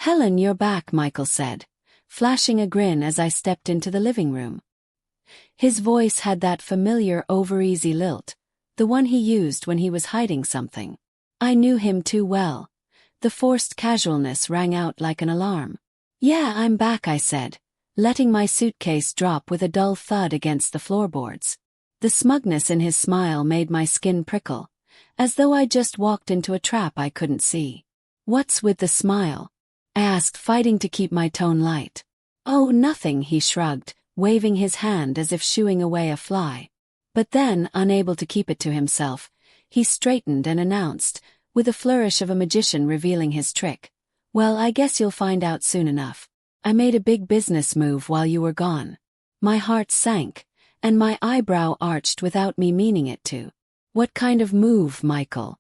"Helen, you're back," Michael said, flashing a grin as I stepped into the living room. His voice had that familiar over-easy lilt, the one he used when he was hiding something. I knew him too well. The forced casualness rang out like an alarm. "Yeah, I'm back," I said, letting my suitcase drop with a dull thud against the floorboards. The smugness in his smile made my skin prickle, as though I just walked into a trap I couldn't see. "What's with the smile?" I asked, fighting to keep my tone light. "Oh, nothing," he shrugged, waving his hand as if shooing away a fly. But then, unable to keep it to himself, he straightened and announced, with a flourish of a magician revealing his trick, "Well, I guess you'll find out soon enough. I made a big business move while you were gone." My heart sank, and my eyebrow arched without me meaning it to. "What kind of move, Michael?"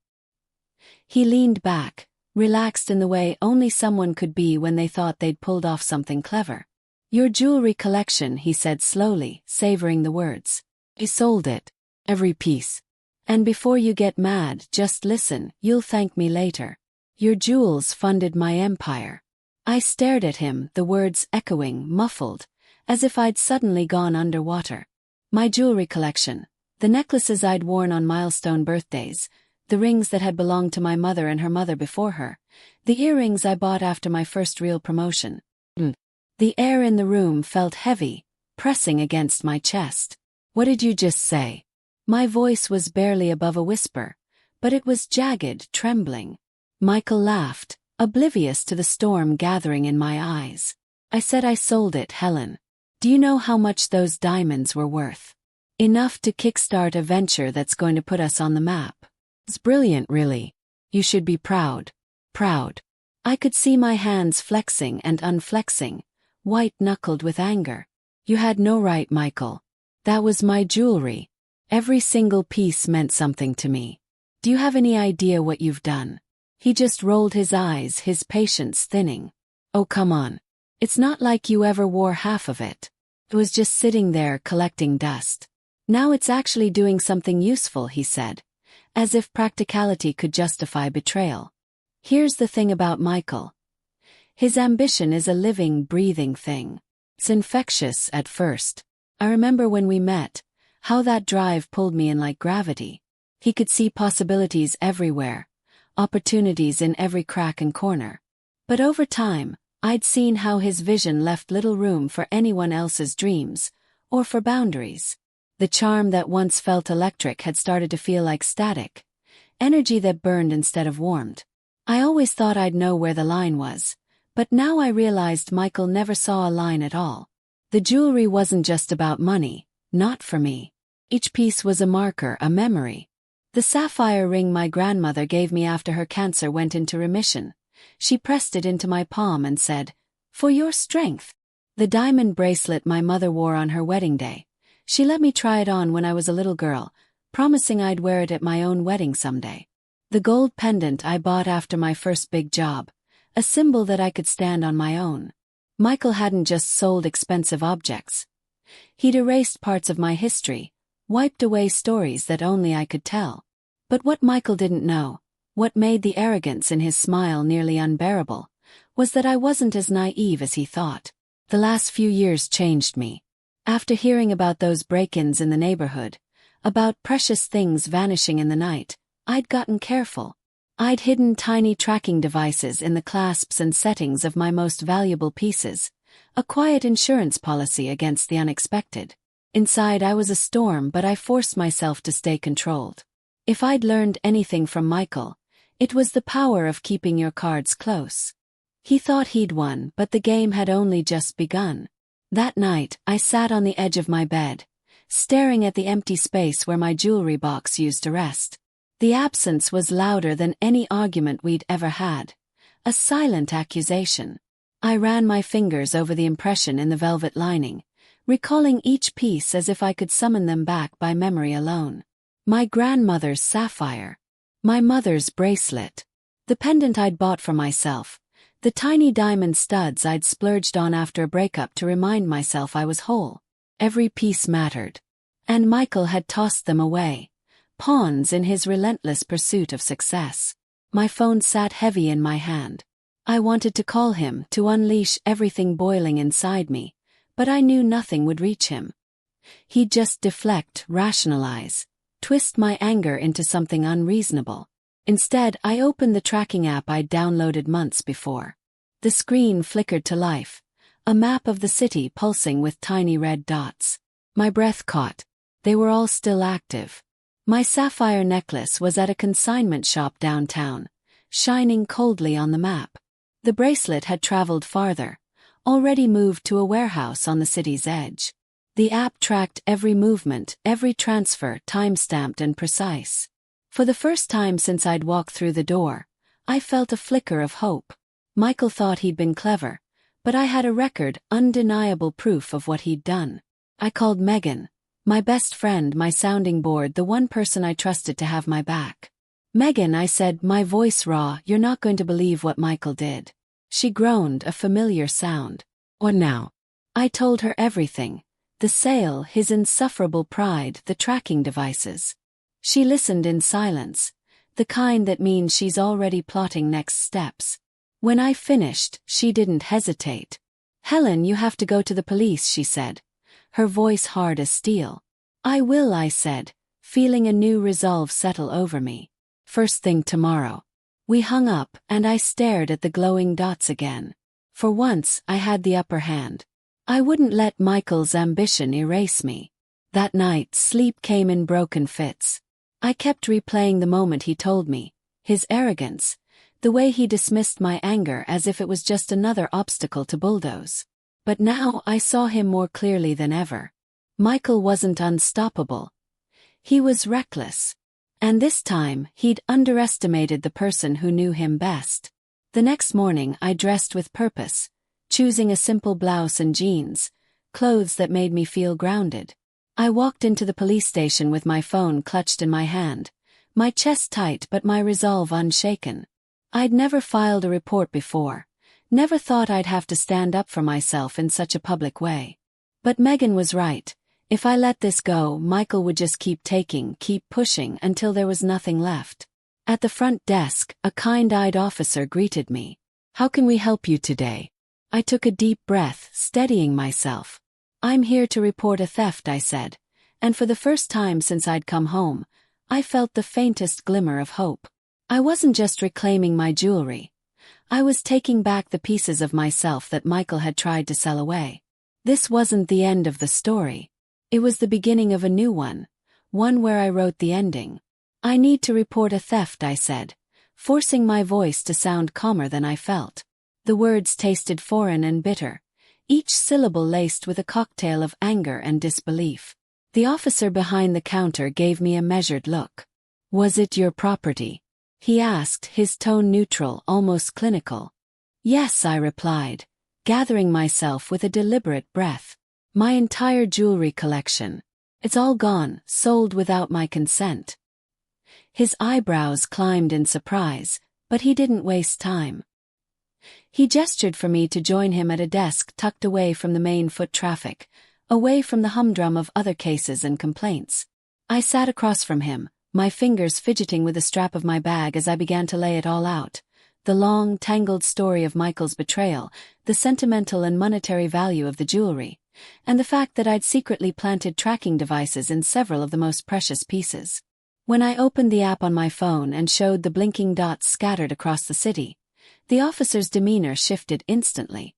He leaned back, relaxed in the way only someone could be when they thought they'd pulled off something clever. "Your jewelry collection," he said slowly, savoring the words. "I sold it. Every piece. And before you get mad, just listen, you'll thank me later. Your jewels funded my empire." I stared at him, the words echoing, muffled, as if I'd suddenly gone underwater. My jewelry collection, the necklaces I'd worn on milestone birthdays, the rings that had belonged to my mother and her mother before her, the earrings I bought after my first real promotion. The air in the room felt heavy, pressing against my chest. "What did you just say?" My voice was barely above a whisper, but it was jagged, trembling. Michael laughed, oblivious to the storm gathering in my eyes. "I said I sold it, Helen. Do you know how much those diamonds were worth? Enough to kickstart a venture that's going to put us on the map. It's brilliant, really. You should be proud." Proud. I could see my hands flexing and unflexing, white-knuckled with anger. "You had no right, Michael. That was my jewelry. Every single piece meant something to me. Do you have any idea what you've done?" He just rolled his eyes, his patience thinning. "Oh, come on. It's not like you ever wore half of it. It was just sitting there collecting dust. Now it's actually doing something useful," he said, as if practicality could justify betrayal. Here's the thing about Michael. His ambition is a living, breathing thing. It's infectious at first. I remember when we met, how that drive pulled me in like gravity. He could see possibilities everywhere, opportunities in every crack and corner. But over time, I'd seen how his vision left little room for anyone else's dreams, or for boundaries. The charm that once felt electric had started to feel like static, energy that burned instead of warmed. I always thought I'd know where the line was, but now I realized Michael never saw a line at all. The jewelry wasn't just about money, not for me. Each piece was a marker, a memory. The sapphire ring my grandmother gave me after her cancer went into remission. She pressed it into my palm and said, "For your strength." The diamond bracelet my mother wore on her wedding day. She let me try it on when I was a little girl, promising I'd wear it at my own wedding someday. The gold pendant I bought after my first big job, a symbol that I could stand on my own. Michael hadn't just sold expensive objects. He'd erased parts of my history, wiped away stories that only I could tell. But what Michael didn't know, what made the arrogance in his smile nearly unbearable, was that I wasn't as naive as he thought. The last few years changed me. After hearing about those break-ins in the neighborhood, about precious things vanishing in the night, I'd gotten careful. I'd hidden tiny tracking devices in the clasps and settings of my most valuable pieces, a quiet insurance policy against the unexpected. Inside I was a storm, but I forced myself to stay controlled. If I'd learned anything from Michael, it was the power of keeping your cards close. He thought he'd won, but the game had only just begun. That night, I sat on the edge of my bed, staring at the empty space where my jewelry box used to rest. The absence was louder than any argument we'd ever had, a silent accusation. I ran my fingers over the impression in the velvet lining, recalling each piece as if I could summon them back by memory alone. My grandmother's sapphire, my mother's bracelet, the pendant I'd bought for myself, the tiny diamond studs I'd splurged on after a breakup to remind myself I was whole. Every piece mattered. And Michael had tossed them away, pawns in his relentless pursuit of success. My phone sat heavy in my hand. I wanted to call him, to unleash everything boiling inside me, but I knew nothing would reach him. He'd just deflect, rationalize, twist my anger into something unreasonable. Instead, I opened the tracking app I'd downloaded months before. The screen flickered to life, a map of the city pulsing with tiny red dots. My breath caught. They were all still active. My sapphire necklace was at a consignment shop downtown, shining coldly on the map. The bracelet had traveled farther, already moved to a warehouse on the city's edge. The app tracked every movement, every transfer, time-stamped and precise. For the first time since I'd walked through the door, I felt a flicker of hope. Michael thought he'd been clever, but I had a record, undeniable proof of what he'd done. I called Megan, my best friend, my sounding board, the one person I trusted to have my back. "Megan," I said, my voice raw, "you're not going to believe what Michael did." She groaned, a familiar sound. "What now?" I told her everything. The sale, his insufferable pride, the tracking devices. She listened in silence, the kind that means she's already plotting next steps. When I finished, she didn't hesitate. "Helen, you have to go to the police," she said, her voice hard as steel. "I will," I said, feeling a new resolve settle over me. "First thing tomorrow." We hung up, and I stared at the glowing dots again. For once, I had the upper hand. I wouldn't let Michael's ambition erase me. That night, sleep came in broken fits. I kept replaying the moment he told me, his arrogance, the way he dismissed my anger as if it was just another obstacle to bulldoze. But now I saw him more clearly than ever. Michael wasn't unstoppable. He was reckless. And this time, he'd underestimated the person who knew him best. The next morning, I dressed with purpose, choosing a simple blouse and jeans, clothes that made me feel grounded. I walked into the police station with my phone clutched in my hand, my chest tight but my resolve unshaken. I'd never filed a report before, never thought I'd have to stand up for myself in such a public way. But Megan was right. If I let this go, Michael would just keep taking, keep pushing until there was nothing left. At the front desk, a kind-eyed officer greeted me. "How can we help you today?" I took a deep breath, steadying myself. "I'm here to report a theft," I said, and for the first time since I'd come home, I felt the faintest glimmer of hope. I wasn't just reclaiming my jewelry. I was taking back the pieces of myself that Michael had tried to sell away. This wasn't the end of the story. It was the beginning of a new one where I wrote the ending. "I need to report a theft," I said, forcing my voice to sound calmer than I felt. The words tasted foreign and bitter, each syllable laced with a cocktail of anger and disbelief. The officer behind the counter gave me a measured look. "Was it your property?" he asked, his tone neutral, almost clinical. "Yes," I replied, gathering myself with a deliberate breath. "My entire jewelry collection. It's all gone, sold without my consent." His eyebrows climbed in surprise, but he didn't waste time. He gestured for me to join him at a desk tucked away from the main foot traffic, away from the humdrum of other cases and complaints. I sat across from him, my fingers fidgeting with the strap of my bag as I began to lay it all out. The long, tangled story of Michael's betrayal, the sentimental and monetary value of the jewelry, and the fact that I'd secretly planted tracking devices in several of the most precious pieces. When I opened the app on my phone and showed the blinking dots scattered across the city, the officer's demeanor shifted instantly.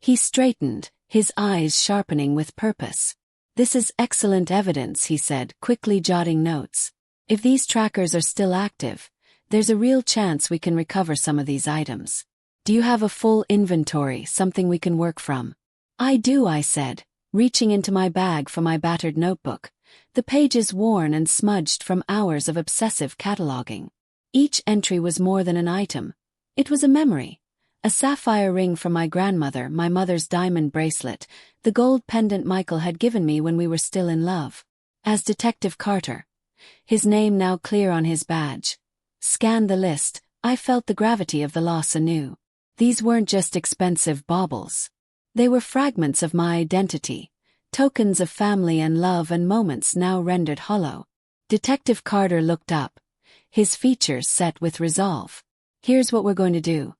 He straightened, his eyes sharpening with purpose. "This is excellent evidence," he said, quickly jotting notes. "If these trackers are still active, there's a real chance we can recover some of these items. Do you have a full inventory, something we can work from?" "I do," I said, reaching into my bag for my battered notebook, the pages worn and smudged from hours of obsessive cataloging. Each entry was more than an item. It was a memory. A sapphire ring from my grandmother, my mother's diamond bracelet, the gold pendant Michael had given me when we were still in love. As Detective Carter, his name now clear on his badge, scanned the list, I felt the gravity of the loss anew. These weren't just expensive baubles. They were fragments of my identity, tokens of family and love and moments now rendered hollow. Detective Carter looked up, his features set with resolve. "Here's what we're going to do.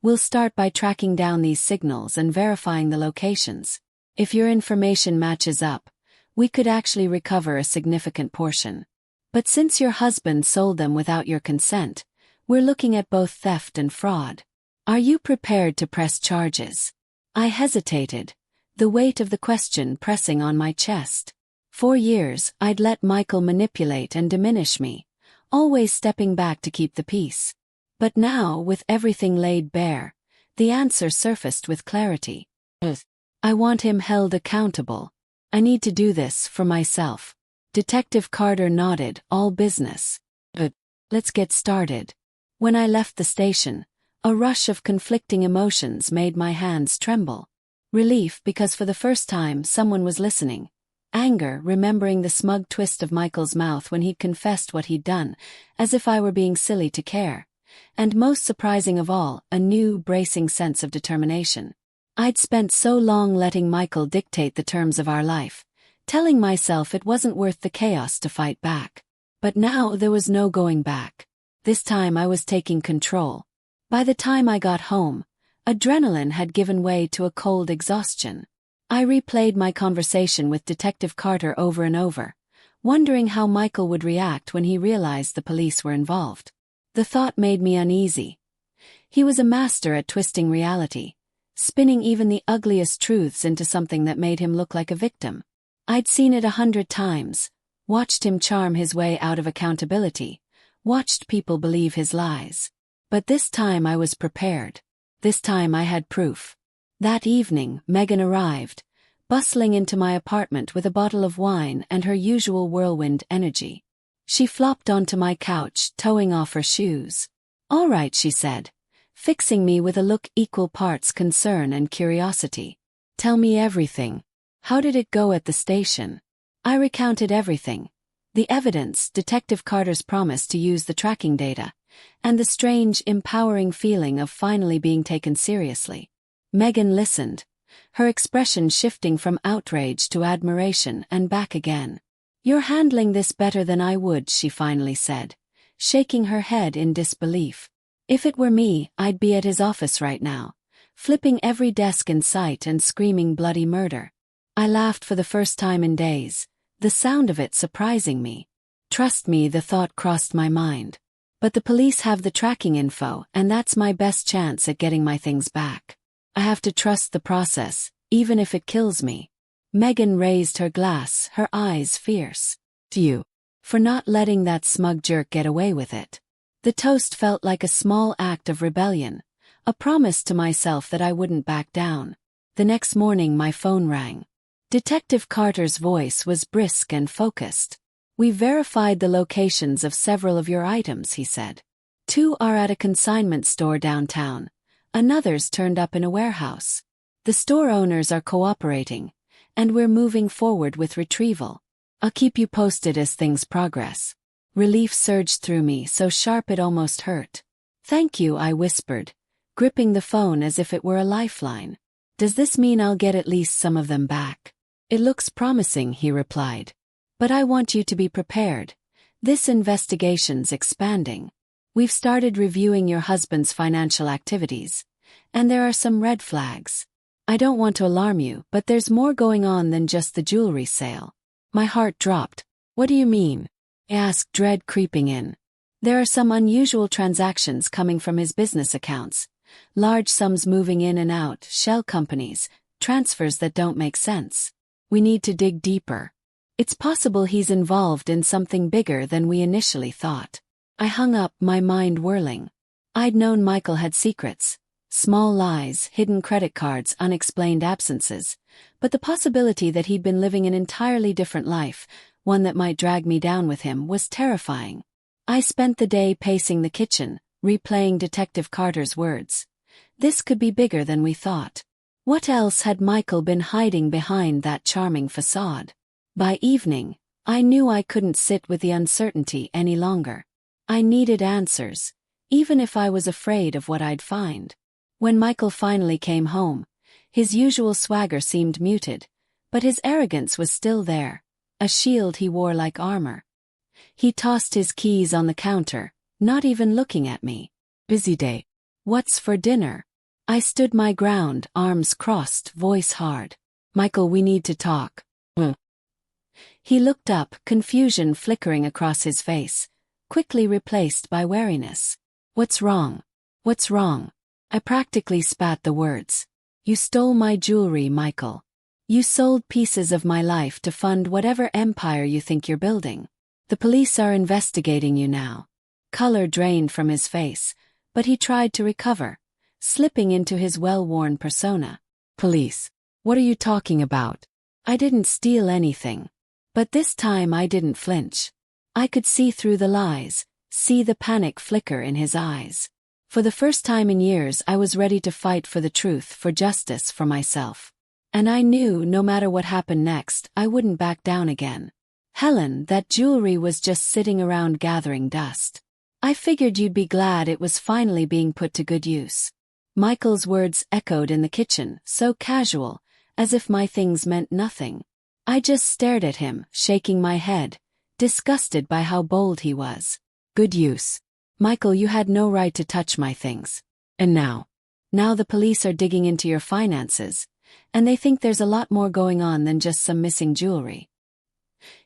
We'll start by tracking down these signals and verifying the locations. If your information matches up, we could actually recover a significant portion. But since your husband sold them without your consent, we're looking at both theft and fraud. Are you prepared to press charges? I hesitated, the weight of the question pressing on my chest. For years, I'd let Michael manipulate and diminish me, always stepping back to keep the peace. But now, with everything laid bare, the answer surfaced with clarity. I want him held accountable. I need to do this for myself. Detective Carter nodded, all business. Let's get started. When I left the station, a rush of conflicting emotions made my hands tremble. Relief because for the first time someone was listening. Anger, remembering the smug twist of Michael's mouth when he'd confessed what he'd done, as if I were being silly to care. And most surprising of all, a new, bracing sense of determination. I'd spent so long letting Michael dictate the terms of our life, telling myself it wasn't worth the chaos to fight back. But now there was no going back. This time I was taking control. By the time I got home, adrenaline had given way to a cold exhaustion. I replayed my conversation with Detective Carter over and over, wondering how Michael would react when he realized the police were involved. The thought made me uneasy. He was a master at twisting reality, spinning even the ugliest truths into something that made him look like a victim. I'd seen it 100 times, watched him charm his way out of accountability, watched people believe his lies. But this time I was prepared. This time I had proof. That evening, Megan arrived, bustling into my apartment with a bottle of wine and her usual whirlwind energy. She flopped onto my couch, toeing off her shoes. "All right," she said, fixing me with a look equal parts concern and curiosity. "Tell me everything. How did it go at the station?" I recounted everything. The evidence, Detective Carter's promise to use the tracking data, and the strange, empowering feeling of finally being taken seriously. Megan listened, her expression shifting from outrage to admiration and back again. "You're handling this better than I would," she finally said, shaking her head in disbelief. "If it were me, I'd be at his office right now, flipping every desk in sight and screaming bloody murder." I laughed for the first time in days, the sound of it surprising me. Trust me, the thought crossed my mind. But the police have the tracking info, and that's my best chance at getting my things back. I have to trust the process, even if it kills me. Megan raised her glass, her eyes fierce. "To you. For not letting that smug jerk get away with it." The toast felt like a small act of rebellion, a promise to myself that I wouldn't back down. The next morning my phone rang. Detective Carter's voice was brisk and focused. "We verified the locations of several of your items," he said. "2 are at a consignment store downtown. Another's turned up in a warehouse. The store owners are cooperating, and we're moving forward with retrieval. I'll keep you posted as things progress." Relief surged through me, so sharp it almost hurt. "Thank you," I whispered, gripping the phone as if it were a lifeline. "Does this mean I'll get at least some of them back?" "It looks promising," he replied. "But I want you to be prepared. This investigation's expanding. We've started reviewing your husband's financial activities, and there are some red flags. I don't want to alarm you, but there's more going on than just the jewelry sale." My heart dropped. "What do you mean?" I asked, dread creeping in. "There are some unusual transactions coming from his business accounts. Large sums moving in and out, shell companies, transfers that don't make sense. We need to dig deeper. It's possible he's involved in something bigger than we initially thought." I hung up, my mind whirling. I'd known Michael had secrets. Small lies, hidden credit cards, unexplained absences. But the possibility that he'd been living an entirely different life, one that might drag me down with him, was terrifying. I spent the day pacing the kitchen, replaying Detective Carter's words. This could be bigger than we thought. What else had Michael been hiding behind that charming facade? By evening, I knew I couldn't sit with the uncertainty any longer. I needed answers, even if I was afraid of what I'd find. When Michael finally came home, his usual swagger seemed muted, but his arrogance was still there, a shield he wore like armor. He tossed his keys on the counter, not even looking at me. "Busy day. What's for dinner?" I stood my ground, arms crossed, voice hard. Michael, we need to talk. He looked up, confusion flickering across his face, quickly replaced by wariness. What's wrong? What's wrong? I practically spat the words. You stole my jewelry, Michael. You sold pieces of my life to fund whatever empire you think you're building. The police are investigating you now. Color drained from his face, but he tried to recover, slipping into his well-worn persona. Police? What are you talking about? I didn't steal anything. But this time I didn't flinch. I could see through the lies, see the panic flicker in his eyes. For the first time in years I was ready to fight for the truth, for justice, for myself. And I knew no matter what happened next, I wouldn't back down again. Helen, that jewelry was just sitting around gathering dust. I figured you'd be glad it was finally being put to good use. Michael's words echoed in the kitchen, so casual, as if my things meant nothing. I just stared at him, shaking my head, disgusted by how bold he was. Good use. Michael, you had no right to touch my things. And now the police are digging into your finances, and they think there's a lot more going on than just some missing jewelry.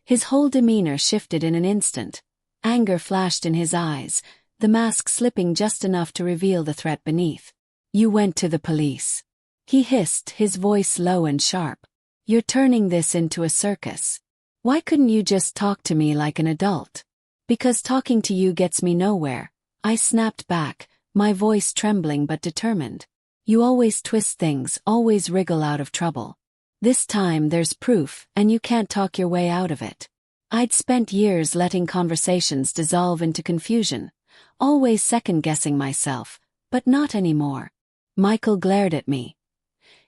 His whole demeanor shifted in an instant. Anger flashed in his eyes, the mask slipping just enough to reveal the threat beneath. You went to the police. He hissed, his voice low and sharp. You're turning this into a circus. Why couldn't you just talk to me like an adult? Because talking to you gets me nowhere. I snapped back, my voice trembling but determined. You always twist things, always wriggle out of trouble. This time there's proof, and you can't talk your way out of it. I'd spent years letting conversations dissolve into confusion, always second-guessing myself, but not anymore. Michael glared at me.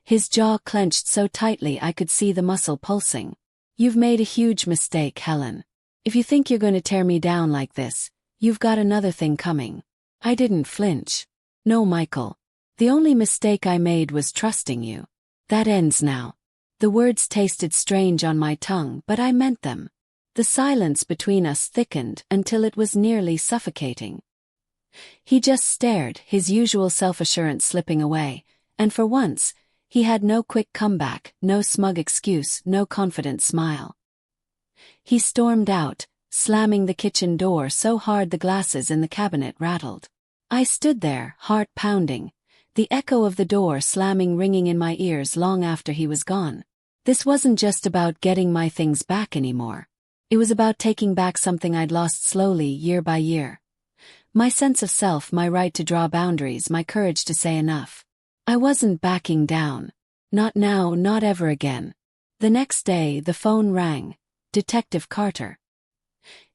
His jaw clenched so tightly I could see the muscle pulsing. You've made a huge mistake, Helen. If you think you're going to tear me down like this, you've got another thing coming. I didn't flinch. No, Michael. The only mistake I made was trusting you. That ends now. The words tasted strange on my tongue, but I meant them. The silence between us thickened until it was nearly suffocating. He just stared, his usual self-assurance slipping away, and for once, he had no quick comeback, no smug excuse, no confident smile. He stormed out, slamming the kitchen door so hard the glasses in the cabinet rattled. I stood there, heart pounding, the echo of the door slamming ringing in my ears long after he was gone. This wasn't just about getting my things back anymore. It was about taking back something I'd lost slowly, year by year. My sense of self, my right to draw boundaries, my courage to say enough. I wasn't backing down. Not now, not ever again. The next day, the phone rang. Detective Carter.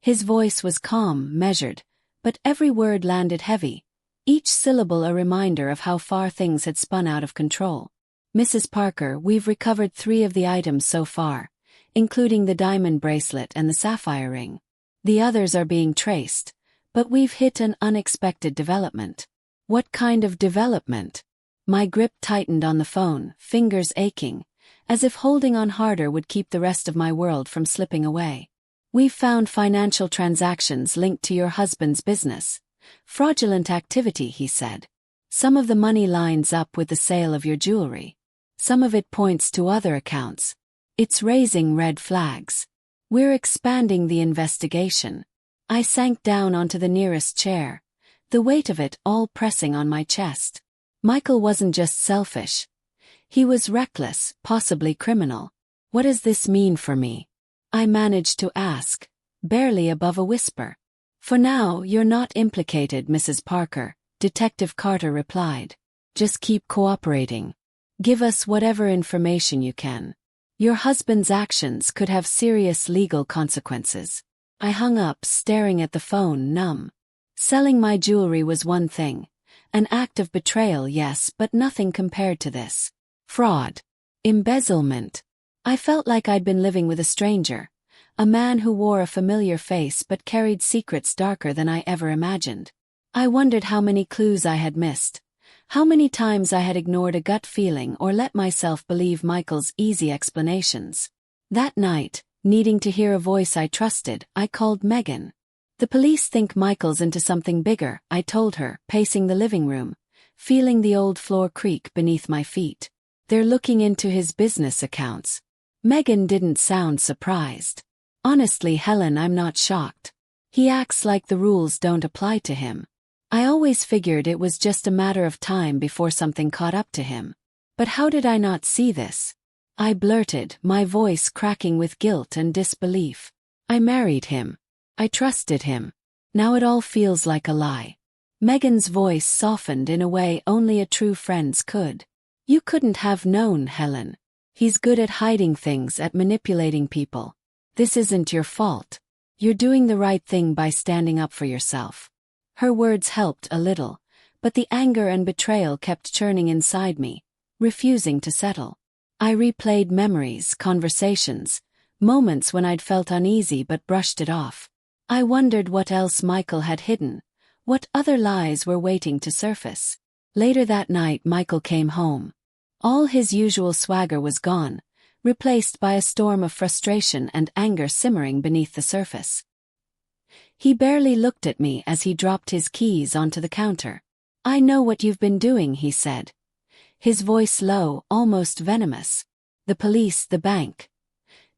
His voice was calm, measured, but every word landed heavy, each syllable a reminder of how far things had spun out of control. Mrs. Parker, we've recovered 3 of the items so far, including the diamond bracelet and the sapphire ring. The others are being traced, but we've hit an unexpected development. What kind of development? My grip tightened on the phone, fingers aching, as if holding on harder would keep the rest of my world from slipping away. We've found financial transactions linked to your husband's business. Fraudulent activity, he said. Some of the money lines up with the sale of your jewelry. Some of it points to other accounts. It's raising red flags. We're expanding the investigation. I sank down onto the nearest chair, the weight of it all pressing on my chest. Michael wasn't just selfish. He was reckless, possibly criminal. What does this mean for me? I managed to ask, barely above a whisper. For now, you're not implicated, Mrs. Parker, Detective Carter replied. Just keep cooperating. Give us whatever information you can. Your husband's actions could have serious legal consequences. I hung up, staring at the phone, numb. Selling my jewelry was one thing. An act of betrayal, yes, but nothing compared to this. Fraud. Embezzlement. I felt like I'd been living with a stranger, a man who wore a familiar face but carried secrets darker than I ever imagined. I wondered how many clues I had missed, how many times I had ignored a gut feeling or let myself believe Michael's easy explanations. That night, needing to hear a voice I trusted, I called Megan. The police think Michael's into something bigger, I told her, pacing the living room, feeling the old floor creak beneath my feet. They're looking into his business accounts. Megan didn't sound surprised. Honestly, Helen, I'm not shocked. He acts like the rules don't apply to him. I always figured it was just a matter of time before something caught up to him. But how did I not see this? I blurted, my voice cracking with guilt and disbelief. I married him. I trusted him. Now it all feels like a lie. Megan's voice softened in a way only a true friend's could. You couldn't have known, Helen. He's good at hiding things, at manipulating people. This isn't your fault. You're doing the right thing by standing up for yourself. Her words helped a little, but the anger and betrayal kept churning inside me, refusing to settle. I replayed memories, conversations, moments when I'd felt uneasy but brushed it off. I wondered what else Michael had hidden, what other lies were waiting to surface. Later that night, Michael came home. All his usual swagger was gone, replaced by a storm of frustration and anger simmering beneath the surface. He barely looked at me as he dropped his keys onto the counter. I know what you've been doing, he said. His voice low, almost venomous. The police, the bank.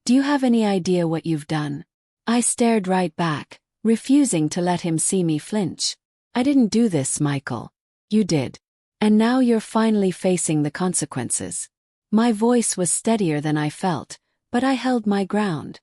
Do you have any idea what you've done? I stared right back, refusing to let him see me flinch. I didn't do this, Michael. You did. And now you're finally facing the consequences. My voice was steadier than I felt, but I held my ground.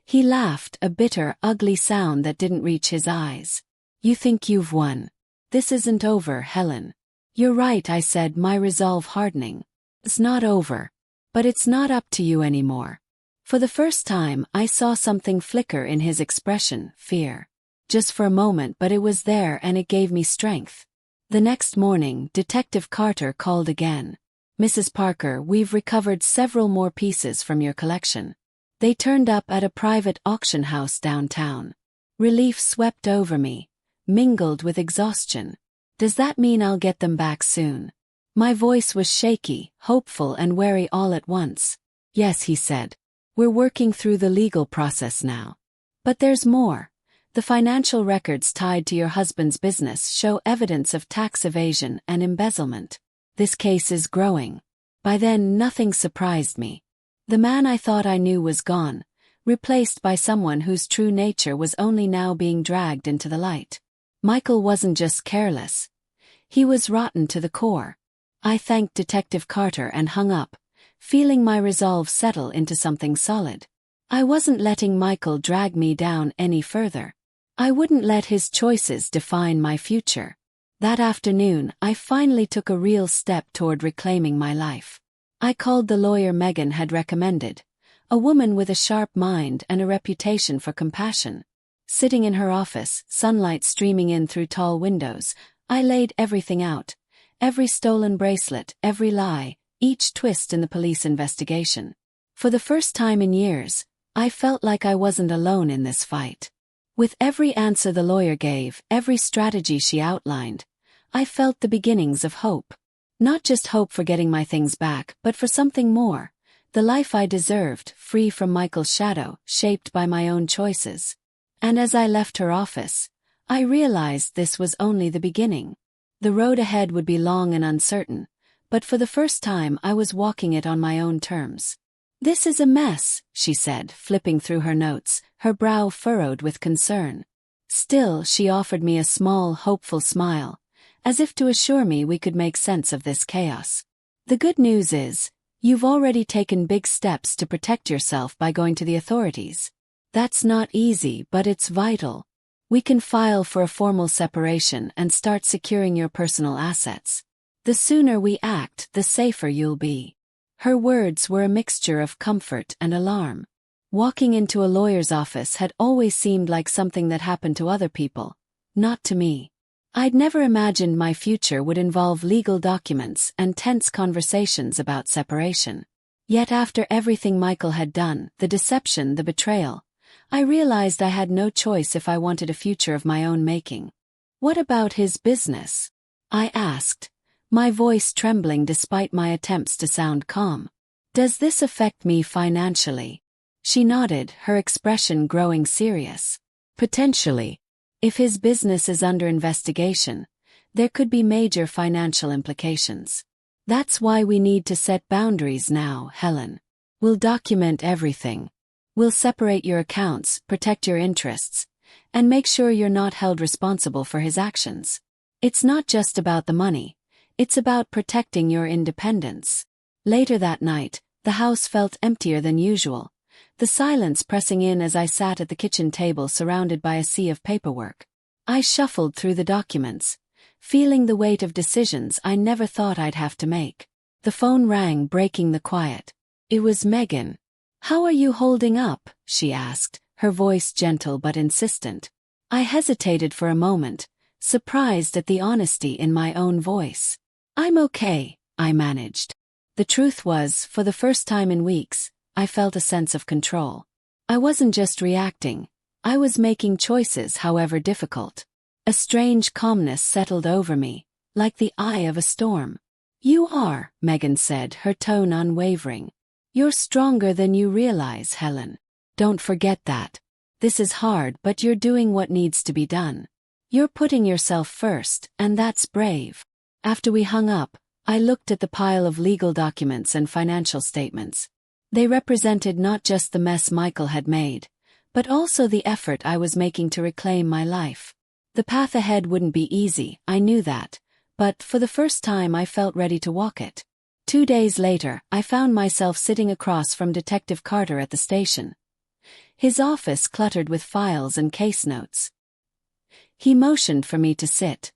He laughed, a bitter, ugly sound that didn't reach his eyes. You think you've won. This isn't over, Helen. You're right, I said, my resolve hardening. It's not over. But it's not up to you anymore. For the first time, I saw something flicker in his expression, fear. Just for a moment, but it was there and it gave me strength. The next morning, Detective Carter called again. Mrs. Parker, we've recovered several more pieces from your collection. They turned up at a private auction house downtown. Relief swept over me, mingled with exhaustion. Does that mean I'll get them back soon? My voice was shaky, hopeful and wary all at once. Yes, he said. We're working through the legal process now. But there's more. The financial records tied to your husband's business show evidence of tax evasion and embezzlement. This case is growing. By then, nothing surprised me. The man I thought I knew was gone, replaced by someone whose true nature was only now being dragged into the light. Michael wasn't just careless. He was rotten to the core. I thanked Detective Carter and hung up, feeling my resolve settle into something solid. I wasn't letting Michael drag me down any further. I wouldn't let his choices define my future. That afternoon, I finally took a real step toward reclaiming my life. I called the lawyer Megan had recommended, a woman with a sharp mind and a reputation for compassion. Sitting in her office, sunlight streaming in through tall windows, I laid everything out. Every stolen bracelet, every lie, each twist in the police investigation. For the first time in years, I felt like I wasn't alone in this fight. With every answer the lawyer gave, every strategy she outlined, I felt the beginnings of hope. Not just hope for getting my things back, but for something more. The life I deserved, free from Michael's shadow, shaped by my own choices. And as I left her office, I realized this was only the beginning. The road ahead would be long and uncertain, but for the first time I was walking it on my own terms. This is a mess, she said, flipping through her notes, her brow furrowed with concern. Still, she offered me a small, hopeful smile, as if to assure me we could make sense of this chaos. The good news is, you've already taken big steps to protect yourself by going to the authorities. That's not easy, but it's vital. We can file for a formal separation and start securing your personal assets. The sooner we act, the safer you'll be. Her words were a mixture of comfort and alarm. Walking into a lawyer's office had always seemed like something that happened to other people, not to me. I'd never imagined my future would involve legal documents and tense conversations about separation. Yet after everything Michael had done, the deception, the betrayal, I realized I had no choice if I wanted a future of my own making. What about his business? I asked, my voice trembling despite my attempts to sound calm. Does this affect me financially? She nodded, her expression growing serious. Potentially. If his business is under investigation, There could be major financial implications. That's why we need to set boundaries now, Helen. We'll document everything. We'll separate your accounts, protect your interests, and make sure you're not held responsible for his actions. It's not just about the money. It's about protecting your independence. Later that night, the house felt emptier than usual, the silence pressing in as I sat at the kitchen table surrounded by a sea of paperwork. I shuffled through the documents, feeling the weight of decisions I never thought I'd have to make. The phone rang, breaking the quiet. It was Megan. "How are you holding up?" she asked, her voice gentle but insistent. I hesitated for a moment, surprised at the honesty in my own voice. "I'm okay," I managed. The truth was, for the first time in weeks, I felt a sense of control. I wasn't just reacting, I was making choices, however difficult. A strange calmness settled over me, like the eye of a storm. "You are," Megan said, her tone unwavering. "You're stronger than you realize, Helen. Don't forget that. This is hard, but you're doing what needs to be done. You're putting yourself first, and that's brave." After we hung up, I looked at the pile of legal documents and financial statements. They represented not just the mess Michael had made, but also the effort I was making to reclaim my life. The path ahead wouldn't be easy, I knew that, but for the first time I felt ready to walk it. 2 days later, I found myself sitting across from Detective Carter at the station. His office cluttered with files and case notes. He motioned for me to sit,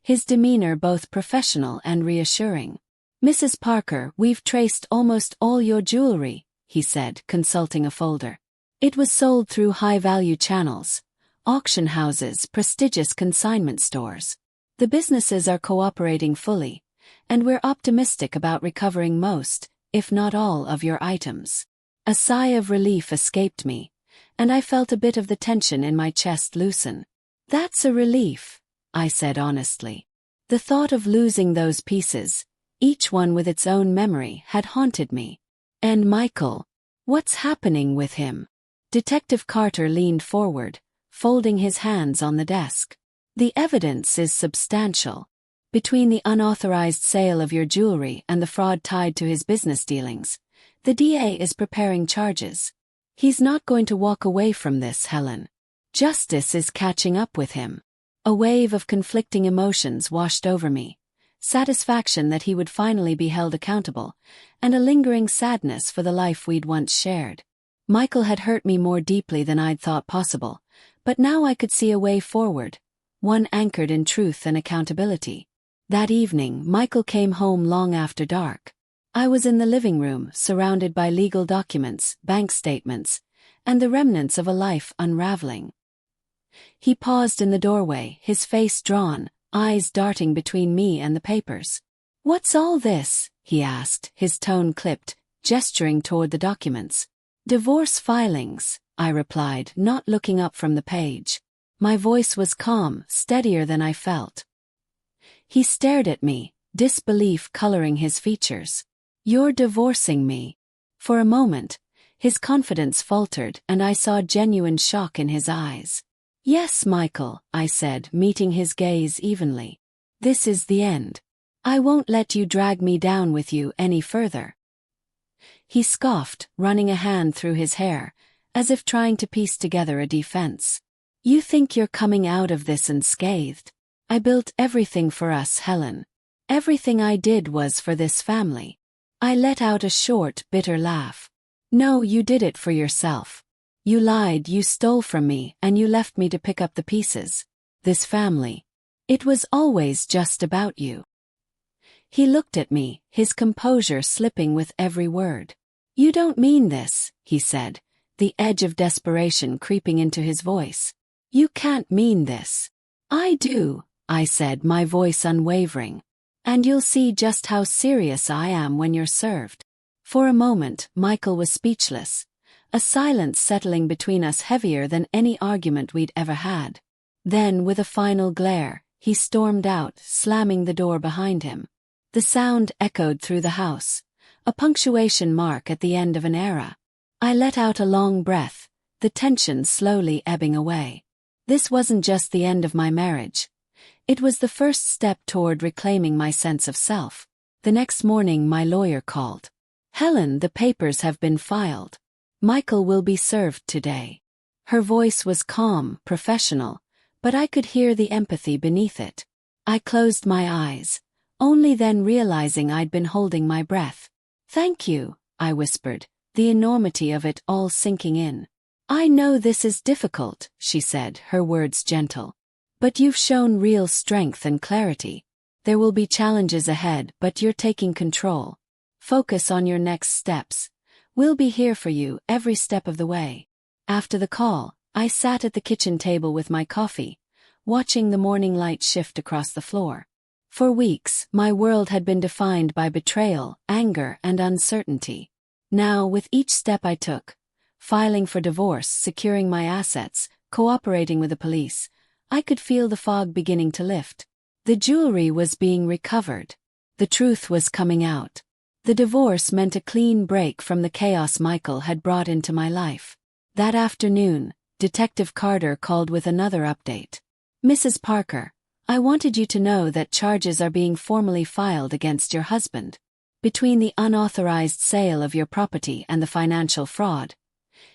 his demeanor both professional and reassuring. "Mrs. Parker, we've traced almost all your jewelry," he said, consulting a folder. "It was sold through high-value channels, auction houses, prestigious consignment stores. The businesses are cooperating fully, and we're optimistic about recovering most, if not all, of your items." A sigh of relief escaped me, and I felt a bit of the tension in my chest loosen. "That's a relief," I said honestly. The thought of losing those pieces, each one with its own memory, had haunted me. "And Michael? What's happening with him?" Detective Carter leaned forward, folding his hands on the desk. "The evidence is substantial. Between the unauthorized sale of your jewelry and the fraud tied to his business dealings, the DA is preparing charges. He's not going to walk away from this, Helen. Justice is catching up with him." A wave of conflicting emotions washed over me. Satisfaction that he would finally be held accountable, and a lingering sadness for the life we'd once shared. Michael had hurt me more deeply than I'd thought possible, but now I could see a way forward, one anchored in truth and accountability. That evening, Michael came home long after dark. I was in the living room, surrounded by legal documents, bank statements, and the remnants of a life unraveling. He paused in the doorway, his face drawn, eyes darting between me and the papers. "What's all this?" he asked, his tone clipped, gesturing toward the documents. "Divorce filings," I replied, not looking up from the page. My voice was calm, steadier than I felt. He stared at me, disbelief coloring his features. "You're divorcing me?" For a moment, his confidence faltered and I saw genuine shock in his eyes. "Yes, Michael," I said, meeting his gaze evenly. "This is the end. I won't let you drag me down with you any further." He scoffed, running a hand through his hair, as if trying to piece together a defense. "You think you're coming out of this unscathed? I built everything for us, Helen. Everything I did was for this family." I let out a short, bitter laugh. "No, you did it for yourself. You lied, you stole from me, and you left me to pick up the pieces. This family. It was always just about you." He looked at me, his composure slipping with every word. "You don't mean this," he said, the edge of desperation creeping into his voice. "You can't mean this." "I do," I said, my voice unwavering. "And you'll see just how serious I am when you're served." For a moment, Michael was speechless, a silence settling between us heavier than any argument we'd ever had. Then, with a final glare, he stormed out, slamming the door behind him. The sound echoed through the house, a punctuation mark at the end of an era. I let out a long breath, the tension slowly ebbing away. This wasn't just the end of my marriage. It was the first step toward reclaiming my sense of self. The next morning my lawyer called. "Helen, the papers have been filed. Michael will be served today." Her voice was calm, professional, but I could hear the empathy beneath it. I closed my eyes, only then realizing I'd been holding my breath. "Thank you," I whispered, the enormity of it all sinking in. "I know this is difficult," she said, her words gentle. "But you've shown real strength and clarity. There will be challenges ahead, but you're taking control. Focus on your next steps. We'll be here for you every step of the way." After the call, I sat at the kitchen table with my coffee, watching the morning light shift across the floor. For weeks, my world had been defined by betrayal, anger, and uncertainty. Now, with each step I took, filing for divorce, securing my assets, cooperating with the police, I could feel the fog beginning to lift. The jewelry was being recovered. The truth was coming out. The divorce meant a clean break from the chaos Michael had brought into my life. That afternoon, Detective Carter called with another update. "Mrs. Parker, I wanted you to know that charges are being formally filed against your husband. Between the unauthorized sale of your property and the financial fraud,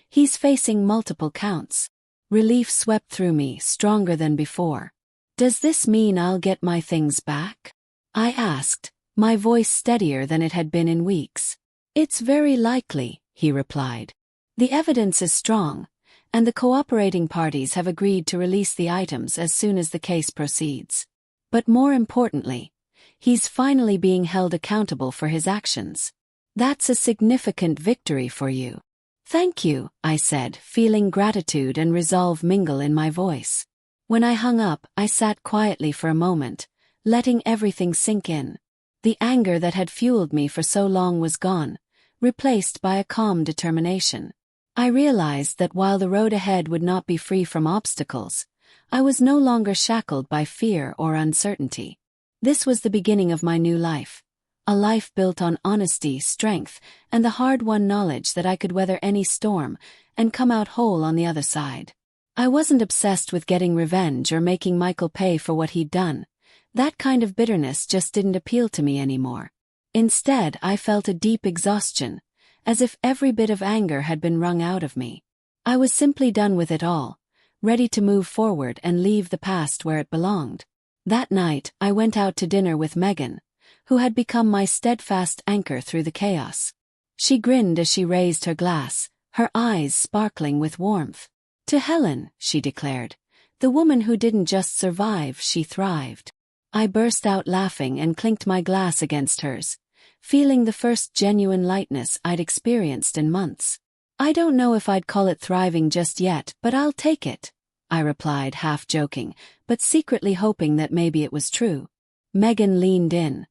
he's facing multiple counts." Relief swept through me, stronger than before. "Does this mean I'll get my things back?" I asked, my voice steadier than it had been in weeks. "It's very likely," he replied. "The evidence is strong, and the cooperating parties have agreed to release the items as soon as the case proceeds. But more importantly, he's finally being held accountable for his actions. That's a significant victory for you." "Thank you," I said, feeling gratitude and resolve mingle in my voice. When I hung up, I sat quietly for a moment, letting everything sink in. The anger that had fueled me for so long was gone, replaced by a calm determination. I realized that while the road ahead would not be free from obstacles, I was no longer shackled by fear or uncertainty. This was the beginning of my new life. A life built on honesty, strength, and the hard-won knowledge that I could weather any storm and come out whole on the other side. I wasn't obsessed with getting revenge or making Michael pay for what he'd done. That kind of bitterness just didn't appeal to me anymore. Instead, I felt a deep exhaustion, as if every bit of anger had been wrung out of me. I was simply done with it all, ready to move forward and leave the past where it belonged. That night, I went out to dinner with Megan, who had become my steadfast anchor through the chaos. She grinned as she raised her glass, her eyes sparkling with warmth. "To Helen," she declared, "the woman who didn't just survive, she thrived." I burst out laughing and clinked my glass against hers, feeling the first genuine lightness I'd experienced in months. "I don't know if I'd call it thriving just yet, but I'll take it," I replied, half joking, but secretly hoping that maybe it was true. Megan leaned in,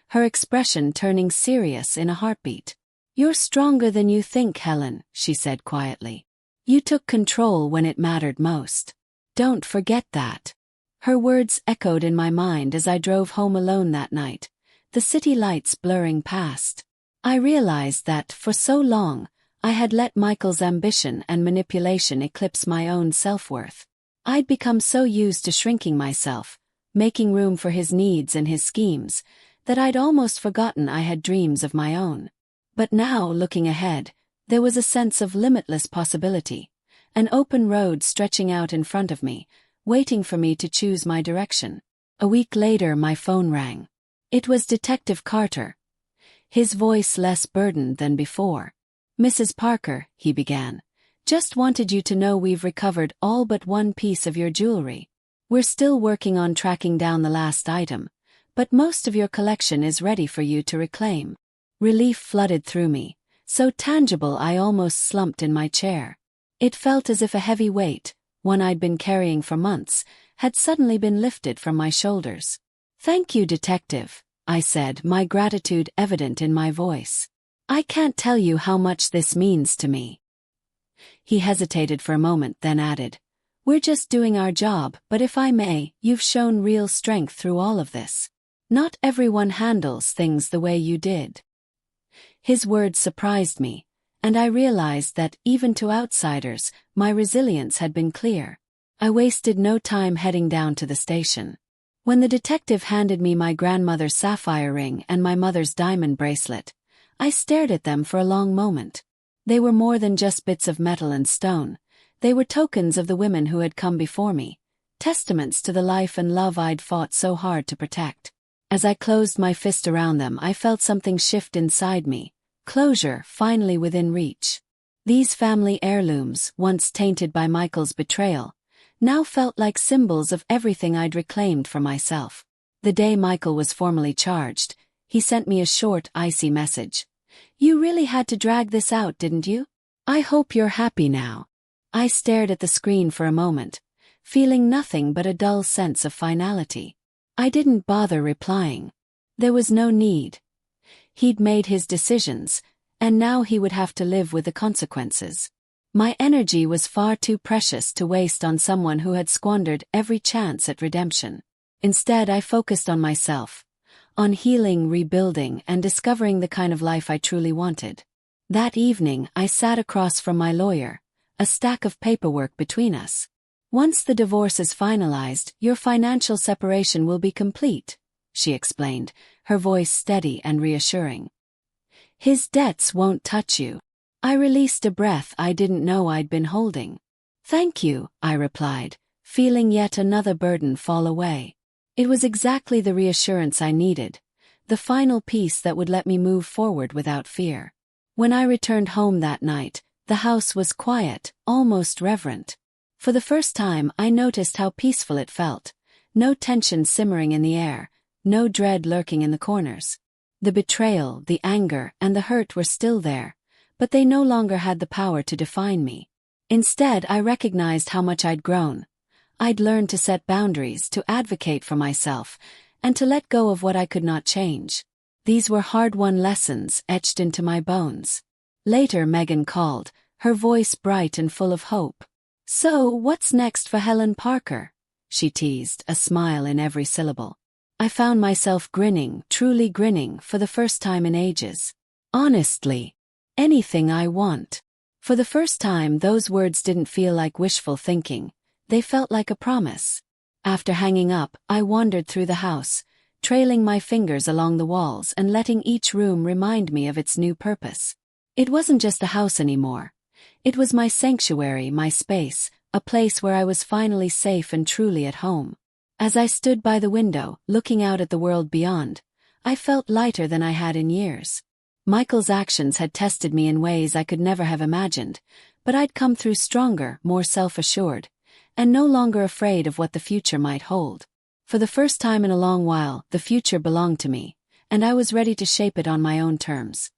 her expression turning serious in a heartbeat. "You're stronger than you think, Helen," she said quietly. "You took control when it mattered most. Don't forget that." Her words echoed in my mind as I drove home alone that night, the city lights blurring past. I realized that, for so long, I had let Michael's ambition and manipulation eclipse my own self-worth. I'd become so used to shrinking myself, making room for his needs and his schemes, that I'd almost forgotten I had dreams of my own. But now, looking ahead, there was a sense of limitless possibility, an open road stretching out in front of me, waiting for me to choose my direction. A week later, my phone rang. It was Detective Carter, his voice less burdened than before. "Mrs. Parker," he began, "just wanted you to know we've recovered all but one piece of your jewelry. We're still working on tracking down the last item, but most of your collection is ready for you to reclaim." Relief flooded through me, so tangible I almost slumped in my chair. It felt as if a heavy weight, one I'd been carrying for months, had suddenly been lifted from my shoulders. "Thank you, Detective," I said, my gratitude evident in my voice. "I can't tell you how much this means to me." He hesitated for a moment, then added, "We're just doing our job, but if I may, you've shown real strength through all of this. Not everyone handles things the way you did." His words surprised me, and I realized that, even to outsiders, my resilience had been clear. I wasted no time heading down to the station. When the detective handed me my grandmother's sapphire ring and my mother's diamond bracelet, I stared at them for a long moment. They were more than just bits of metal and stone. They were tokens of the women who had come before me, testaments to the life and love I'd fought so hard to protect. As I closed my fist around them, I felt something shift inside me, closure finally within reach. These family heirlooms, once tainted by Michael's betrayal, now felt like symbols of everything I'd reclaimed for myself. The day Michael was formally charged, he sent me a short, icy message. "You really had to drag this out, didn't you? I hope you're happy now." I stared at the screen for a moment, feeling nothing but a dull sense of finality. I didn't bother replying. There was no need. He'd made his decisions, and now he would have to live with the consequences. My energy was far too precious to waste on someone who had squandered every chance at redemption. Instead, I focused on myself, on healing, rebuilding, and discovering the kind of life I truly wanted. That evening, I sat across from my lawyer, a stack of paperwork between us. "Once the divorce is finalized, your financial separation will be complete," she explained, her voice steady and reassuring. "His debts won't touch you." I released a breath I didn't know I'd been holding. "Thank you," I replied, feeling yet another burden fall away. It was exactly the reassurance I needed, the final piece that would let me move forward without fear. When I returned home that night, the house was quiet, almost reverent. For the first time, I noticed how peaceful it felt. No tension simmering in the air, no dread lurking in the corners. The betrayal, the anger, and the hurt were still there, but they no longer had the power to define me. Instead, I recognized how much I'd grown. I'd learned to set boundaries, to advocate for myself, and to let go of what I could not change. These were hard-won lessons etched into my bones. Later, Megan called, her voice bright and full of hope. "So, what's next for Helen Parker?" she teased, a smile in every syllable. I found myself grinning, truly grinning, for the first time in ages. Honestly, anything I want. For the first time, those words didn't feel like wishful thinking. They felt like a promise. After hanging up, I wandered through the house, trailing my fingers along the walls and letting each room remind me of its new purpose. It wasn't just a house anymore. It was my sanctuary, my space, a place where I was finally safe and truly at home. As I stood by the window, looking out at the world beyond, I felt lighter than I had in years. Michael's actions had tested me in ways I could never have imagined, but I'd come through stronger, more self-assured, and no longer afraid of what the future might hold. For the first time in a long while, the future belonged to me, and I was ready to shape it on my own terms.